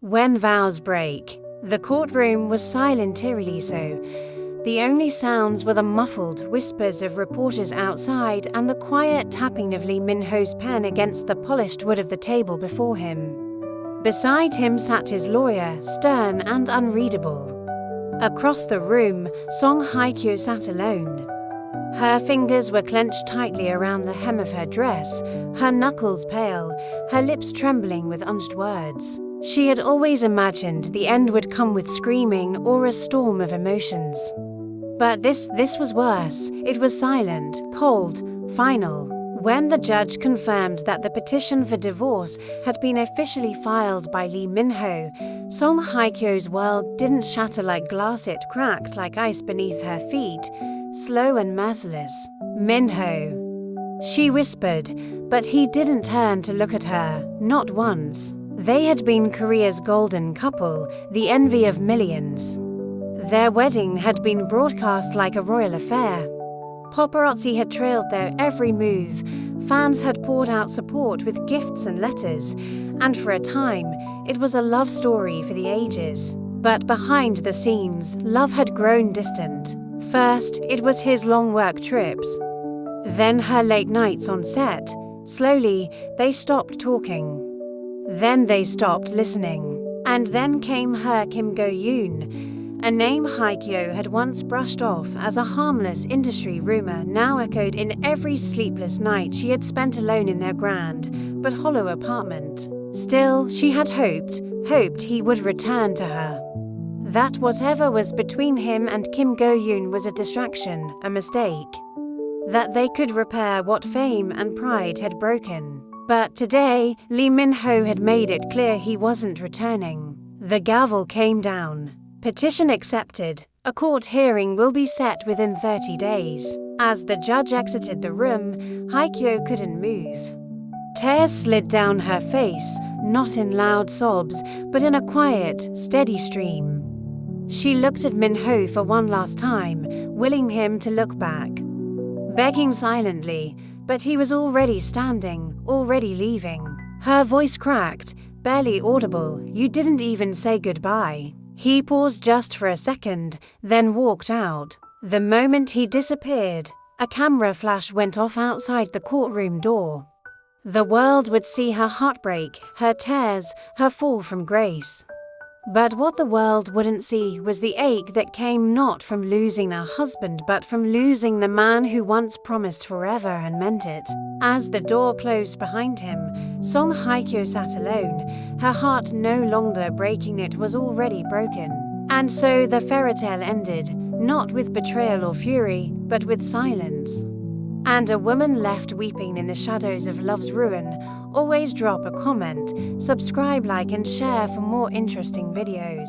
When vows break, the courtroom was silent, eerily so. The only sounds were the muffled whispers of reporters outside and the quiet tapping of Lee Min-ho's pen against the polished wood of the table before him. Beside him sat his lawyer, stern and unreadable. Across the room, Song Hye-kyo sat alone. Her fingers were clenched tightly around the hem of her dress, her knuckles pale, her lips trembling with unshed words. She had always imagined the end would come with screaming or a storm of emotions. But this was worse. It was silent, cold, final. When the judge confirmed that the petition for divorce had been officially filed by Lee Min-ho, Song Hye-kyo's world didn't shatter like glass, it cracked like ice beneath her feet, slow and merciless. "Min-ho," she whispered, but he didn't turn to look at her, not once. They had been Korea's golden couple, the envy of millions. Their wedding had been broadcast like a royal affair. Paparazzi had trailed their every move, fans had poured out support with gifts and letters, and for a time, it was a love story for the ages. But behind the scenes, love had grown distant. First, it was his long work trips. Then her late nights on set. Slowly, they stopped talking. Then they stopped listening. And then came her Kim Go-yoon, a name Hye-kyo had once brushed off as a harmless industry rumor now echoed in every sleepless night she had spent alone in their grand but hollow apartment. Still, she had hoped he would return to her. That whatever was between him and Kim Go-yoon was a distraction, a mistake. That they could repair what fame and pride had broken. But today, Lee Min-ho had made it clear he wasn't returning. The gavel came down. Petition accepted. A court hearing will be set within 30 days. As the judge exited the room, Hye-kyo couldn't move. Tears slid down her face, not in loud sobs, but in a quiet, steady stream. She looked at Min-ho for one last time, willing him to look back. Begging silently, but he was already standing, already leaving. Her voice cracked, barely audible. "You didn't even say goodbye." He paused just for a second, then walked out. The moment he disappeared, a camera flash went off outside the courtroom door. The world would see her heartbreak, her tears, her fall from grace. But what the world wouldn't see was the ache that came not from losing a husband but from losing the man who once promised forever and meant it. As the door closed behind him, Song Hye-kyo sat alone, her heart no longer breaking, it was already broken. And so the fairy tale ended, not with betrayal or fury, but with silence. And a woman left weeping in the shadows of love's ruin. Always drop a comment, subscribe, like and share for more interesting videos.